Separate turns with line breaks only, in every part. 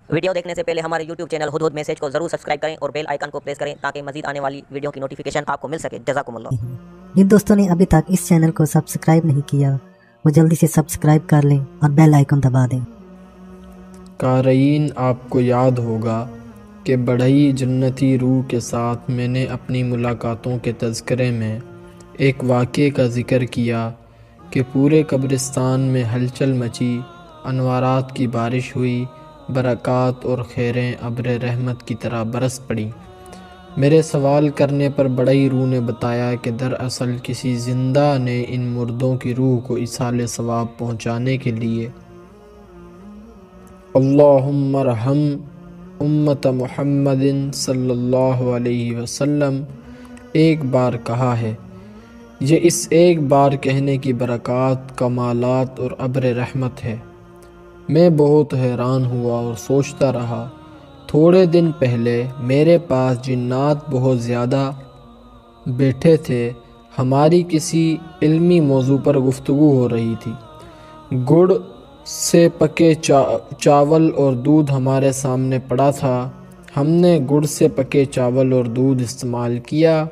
Video دیکھنے سے پہلے ہمارے YouTube چینل ہدہد میسج کو ضرور سبسکرائب کریں اور بیل آئیکن کو پریس کریں تاکہ مزید آنے والی ویڈیو کی نوٹیفیکیشن آپ کو مل سکے۔ جزاکم اللہ۔
جن دوستوں نے ابھی تک اس چینل کو سبسکرائب نہیں کیا وہ جلدی سے سبسکرائب کر لیں اور بیل آئیکن دبا دیں۔
قارئین، آپ کو یاد ہوگا کہ بڑھئی جنتی روح کے ساتھ میں نے اپنی ملاقاتوں کے تذکرے میں ایک واقعے کا ذکر کیا کہ پورے قبرستان میں ہلچل مچی، انوارات کی بارش ہوئی، برکات اور خیریں ابر رحمت کی طرح برس پڑیں۔ میرے سوال کرنے پر بڑھئی روح نے بتایا کہ دراصل کسی زندہ نے ان مردوں کی روح کو ایصال ثواب پہنچانے کے لیے اللہم ارحم امت محمد صلی اللہ علیہ وسلم ایک بار کہا ہے۔ یہ اس ایک بار کہنے کی برکات، کمالات اور ابر رحمت ہے۔ میں بہت حیران ہوا اور سوچتا رہا۔ تھوڑے دن پہلے میرے پاس جنات بہت زیادہ بیٹھے تھے۔ ہماری کسی علمی موضوع پر گفتگو ہو رہی تھی۔ گڑ سے پکے چاول اور دودھ ہمارے سامنے پڑا تھا۔ ہم نے گڑ سے پکے چاول اور دودھ استعمال کیا۔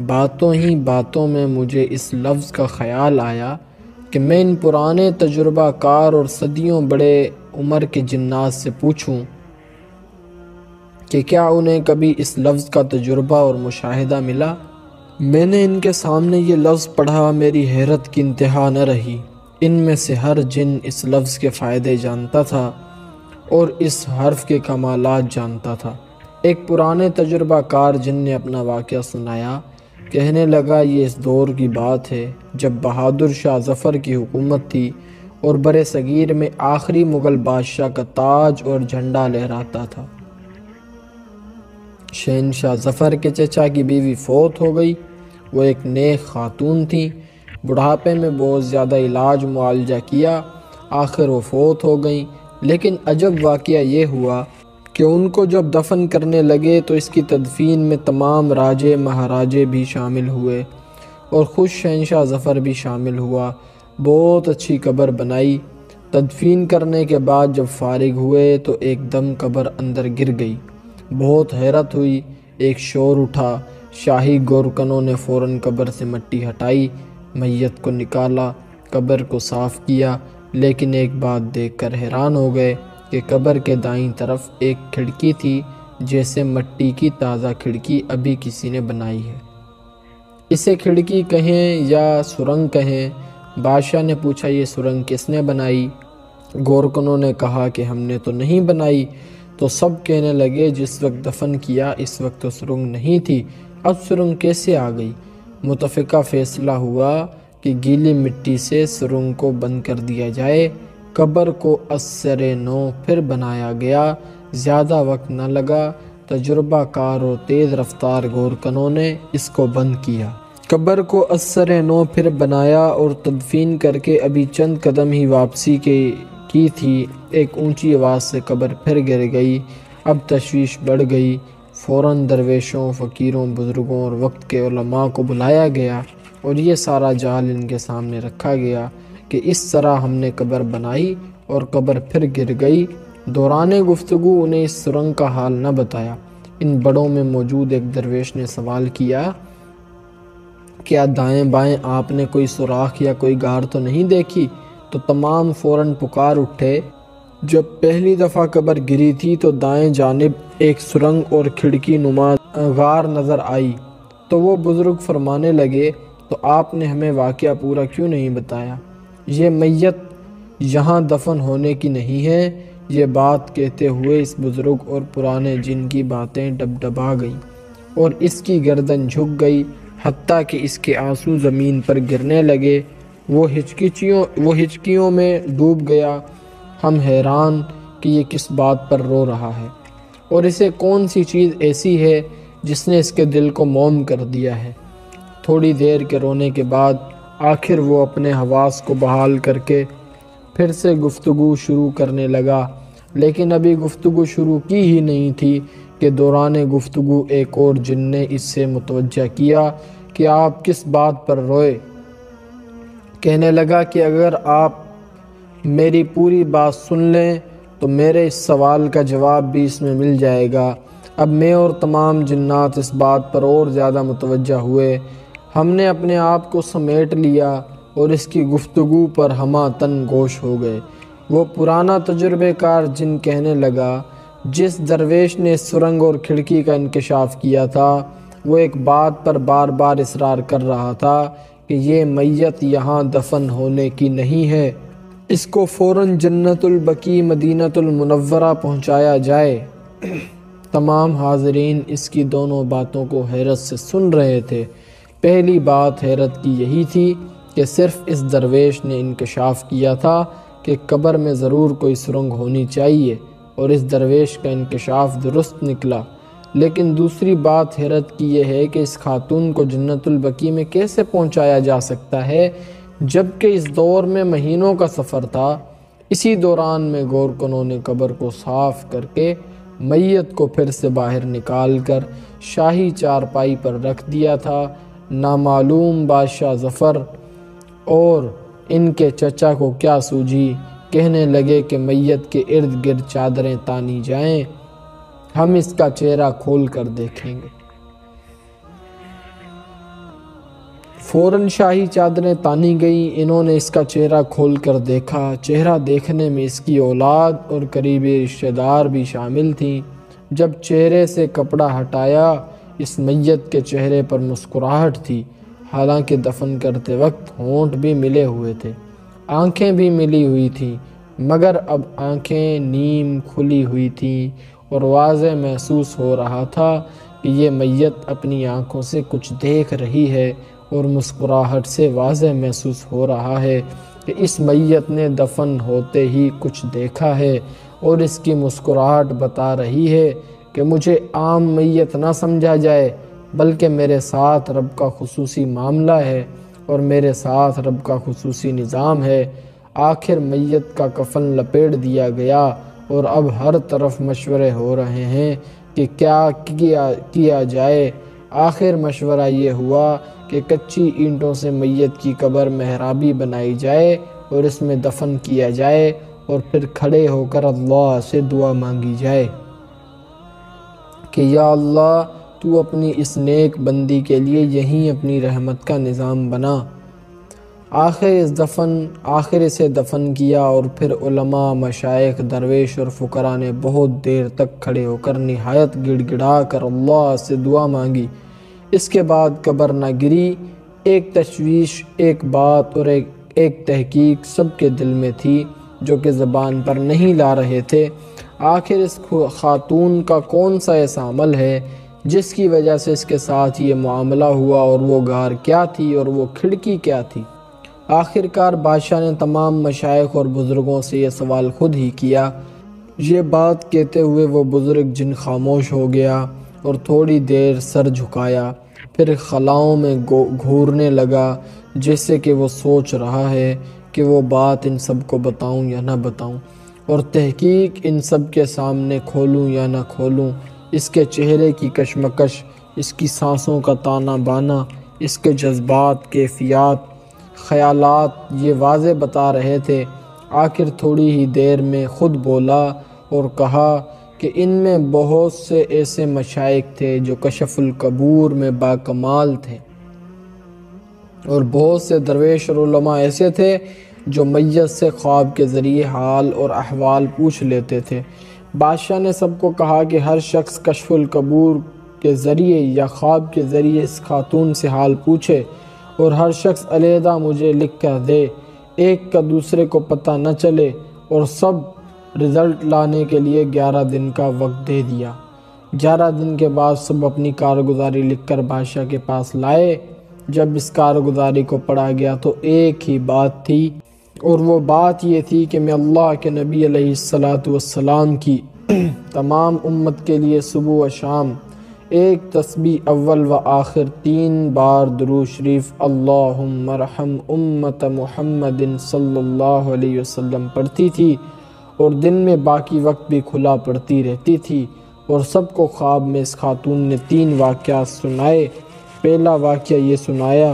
باتوں ہی باتوں میں مجھے اس لفظ کا خیال آیا کہ میں ان پرانے تجربہ کار اور صدیوں بڑے عمر کے جنات سے پوچھوں کہ کیا انہیں کبھی اس لفظ کا تجربہ اور مشاہدہ ملا۔ میں نے ان کے سامنے یہ لفظ پڑھا، میری حیرت کی انتہا نہ رہی۔ ان میں سے ہر جن اس لفظ کے فائدے جانتا تھا اور اس حرف کے کمالات جانتا تھا۔ ایک پرانے تجربہ کار جن نے اپنا واقعہ سنایا، کہنے لگا یہ اس دور کی بات ہے جب بہادر شاہ ظفر کی حکومت تھی اور برِ صغیر میں آخری مغل بادشاہ کا تاج اور جھنڈا لہراتا تھا۔ شہنشاہ ظفر کے چچا کی بیوی فوت ہو گئی۔ وہ ایک نیک خاتون تھیں۔ بڑھاپے میں بہت زیادہ علاج معالجہ کیا، آخر وہ فوت ہو گئیں۔ لیکن عجب واقعہ یہ ہوا کہ ان کو جب دفن کرنے لگے تو اس کی تدفین میں تمام راجے مہاراجے بھی شامل ہوئے اور خود شہنشاہ ظفر بھی شامل ہوا۔ بہت اچھی قبر بنائی۔ تدفین کرنے کے بعد جب فارغ ہوئے تو ایک دم قبر اندر گر گئی۔ بہت حیرت ہوئی، ایک شور اٹھا۔ شاہی گورکنوں نے فوراً قبر سے مٹی ہٹائی، میت کو نکالا، قبر کو صاف کیا، لیکن ایک بات دیکھ کر حیران ہو گئے کہ قبر کے دائیں طرف ایک کھڑکی تھی، جیسے مٹی کی تازہ کھڑکی ابھی کسی نے بنائی ہے۔ اسے کھڑکی کہیں یا سرنگ کہیں۔ بادشاہ نے پوچھا یہ سرنگ کس نے بنائی؟ گورکنوں نے کہا کہ ہم نے تو نہیں بنائی۔ تو سب کہنے لگے جس وقت دفن کیا اس وقت تو سرنگ نہیں تھی، اب سرنگ کیسے آ گئی؟ متفقہ فیصلہ ہوا کہ گیلی مٹی سے سرنگ کو بند کر دیا جائے۔ قبر کو ازسر نو پھر بنایا گیا۔ زیادہ وقت نہ لگا، تجربہ کار اور تیز رفتار گورکنوں نے اس کو بند کیا۔ قبر کو ازسر نو پھر بنایا اور تدفین کر کے ابھی چند قدم ہی واپسی کی تھی، ایک اونچی آواز سے قبر پھر گر گئی۔ اب تشویش بڑھ گئی۔ فوراً درویشوں، فقیروں، بزرگوں اور وقت کے علماء کو بلایا گیا اور یہ سارا جال ان کے سامنے رکھا گیا کہ اس طرح ہم نے قبر بنائی اور قبر پھر گر گئی۔ دوران گفتگو انہیں اس سرنگ کا حال نہ بتایا۔ ان بڑوں میں موجود ایک درویش نے سوال کیا، کیا دائیں بائیں آپ نے کوئی سوراخ یا کوئی غار تو نہیں دیکھی؟ تو تمام فوراً پکار اٹھے، جب پہلی دفعہ قبر گری تھی تو دائیں جانب ایک سرنگ اور کھڑکی نما غار نظر آئی۔ تو وہ بزرگ فرمانے لگے، تو آپ نے ہمیں واقعہ پورا کیوں نہیں بتایا؟ یہ میت یہاں دفن ہونے کی نہیں ہے۔ یہ بات کہتے ہوئے اس بزرگ اور پرانے جن کی باتیں ڈبڈبا گئیں اور اس کی گردن جھک گئی، حتیٰ کہ اس کے آنسو زمین پر گرنے لگے۔ وہ ہچکیوں میں ڈوب گیا۔ ہم حیران کہ یہ کس بات پر رو رہا ہے اور اسے کون سی چیز ایسی ہے جس نے اس کے دل کو موم کر دیا ہے۔ تھوڑی دیر کے رونے کے بعد آخر وہ اپنے حواس کو بحال کر کے پھر سے گفتگو شروع کرنے لگا، لیکن ابھی گفتگو شروع کی ہی نہیں تھی کہ دوران گفتگو ایک اور جن نے اس سے متوجہ کیا کہ آپ کس بات پر روئے۔ کہنے لگا کہ اگر آپ میری پوری بات سن لیں تو میرے اس سوال کا جواب بھی اس میں مل جائے گا۔ اب میں اور تمام جنات اس بات پر اور زیادہ متوجہ ہوئے۔ ہم نے اپنے آپ کو سمیٹ لیا اور اس کی گفتگو پر ہمہ تن گوش ہو گئے۔ وہ پرانا تجربہ کار جن کہنے لگا، جس درویش نے سرنگ اور کھڑکی کا انکشاف کیا تھا، وہ ایک بات پر بار بار اصرار کر رہا تھا کہ یہ میت یہاں دفن ہونے کی نہیں ہے، اس کو فوراً جنت البقیع مدینہ المنورہ پہنچایا جائے۔ تمام حاضرین اس کی دونوں باتوں کو حیرت سے سن رہے تھے۔ پہلی بات حیرت کی یہی تھی کہ صرف اس درویش نے انکشاف کیا تھا کہ قبر میں ضرور کوئی سرنگ ہونی چاہیے، اور اس درویش کا انکشاف درست نکلا۔ لیکن دوسری بات حیرت کی یہ ہے کہ اس خاتون کو جنت البقیع میں کیسے پہنچایا جا سکتا ہے، جبکہ اس دور میں مہینوں کا سفر تھا۔ اسی دوران میں گورکنوں نے قبر کو صاف کر کے میت کو پھر سے باہر نکال کر شاہی چارپائی پر رکھ دیا تھا۔ نامعلوم بادشاہ ظفر اور ان کے چچا کو کیا سوجھی، کہنے لگے کہ میت کے ارد گرد چادریں تانی جائیں، ہم اس کا چہرہ کھول کر دیکھیں گے۔ فوراً شاہی چادریں تانی گئیں۔ انہوں نے اس کا چہرہ کھول کر دیکھا۔ چہرہ دیکھنے میں اس کی اولاد اور قریبی رشتہ دار بھی شامل تھیں۔ جب چہرے سے کپڑا ہٹایا، اس میت کے چہرے پر مسکراہٹ تھی، حالانکہ دفن کرتے وقت ہونٹ بھی ملے ہوئے تھے، آنکھیں بھی ملی ہوئی تھیں، مگر اب آنکھیں نیم کھلی ہوئی تھیں اور واضح محسوس ہو رہا تھا کہ یہ میت اپنی آنکھوں سے کچھ دیکھ رہی ہے، اور مسکراہٹ سے واضح محسوس ہو رہا ہے کہ اس میت نے دفن ہوتے ہی کچھ دیکھا ہے، اور اس کی مسکراہٹ بتا رہی ہے کہ مجھے عام میت نہ سمجھا جائے، بلکہ میرے ساتھ رب کا خصوصی معاملہ ہے اور میرے ساتھ رب کا خصوصی نظام ہے۔ آخر میت کا کفن لپیٹ دیا گیا، اور اب ہر طرف مشورے ہو رہے ہیں کہ کیا کیا جائے۔ آخر مشورہ یہ ہوا کہ کچی اینٹوں سے میت کی قبر محرابی بنائی جائے اور اس میں دفن کیا جائے، اور پھر کھڑے ہو کر اللہ سے دعا مانگی جائے کہ یا اللہ، تو اپنی اس نیک بندی کے لیے یہیں اپنی رحمت کا نظام بنا۔ آخر اسے دفن کیا، اور پھر علماء، مشائخ، درویش اور فقراء نے بہت دیر تک کھڑے ہو کر نہایت گڑ گڑا کر اللہ سے دعا مانگی۔ اس کے بعد قبر نہ گری۔ ایک تشویش، ایک بات اور ایک تحقیق سب کے دل میں تھی جو کہ زبان پر نہیں لا رہے تھے۔ آخر اس خاتون کا کون سا ایسا عمل ہے جس کی وجہ سے اس کے ساتھ یہ معاملہ ہوا، اور وہ غار کیا تھی اور وہ کھڑکی کیا تھی؟ آخرکار بادشاہ نے تمام مشائخ اور بزرگوں سے یہ سوال خود ہی کیا۔ یہ بات کہتے ہوئے وہ بزرگ جن خاموش ہو گیا اور تھوڑی دیر سر جھکایا، پھر خلاؤں میں گھورنے لگا، جیسے کہ وہ سوچ رہا ہے کہ وہ بات ان سب کو بتاؤں یا نہ بتاؤں، اور تحقیق ان سب کے سامنے کھولوں یا نہ کھولوں۔ اس کے چہرے کی کشمکش، اس کی سانسوں کا تانا بانا، اس کے جذبات، کیفیات، خیالات یہ واضح بتا رہے تھے۔ آخر تھوڑی ہی دیر میں خود بولا اور کہا کہ ان میں بہت سے ایسے مشائخ تھے جو کشف القبور میں باکمال تھے، اور بہت سے درویش اور علماء ایسے تھے جو میت سے خواب کے ذریعے حال اور احوال پوچھ لیتے تھے۔ بادشاہ نے سب کو کہا کہ ہر شخص کشف القبور کے ذریعے یا خواب کے ذریعے اس خاتون سے حال پوچھے، اور ہر شخص علیحدہ مجھے لکھ کر دے، ایک کا دوسرے کو پتہ نہ چلے، اور سب رزلٹ لانے کے لیے 11 دن کا وقت دے دیا۔ 11 دن کے بعد سب اپنی کارگزاری لکھ کر بادشاہ کے پاس لائے۔ جب اس کارگزاری کو پڑھا گیا تو ایک ہی بات تھی، اور وہ بات یہ تھی کہ میں اللہ کے نبی علیہ السلام کی تمام امت کے لیے صبح و شام ایک تسبیح اول و آخر 3 بار درود شریف اللہم ارحم امت محمد صلی اللہ علیہ وسلم پڑھتی تھی، اور دن میں باقی وقت بھی کھلا پڑھتی رہتی تھی۔ اور سب کو خواب میں اس خاتون نے 3 واقعات سنائے۔ پہلا واقعہ یہ سنایا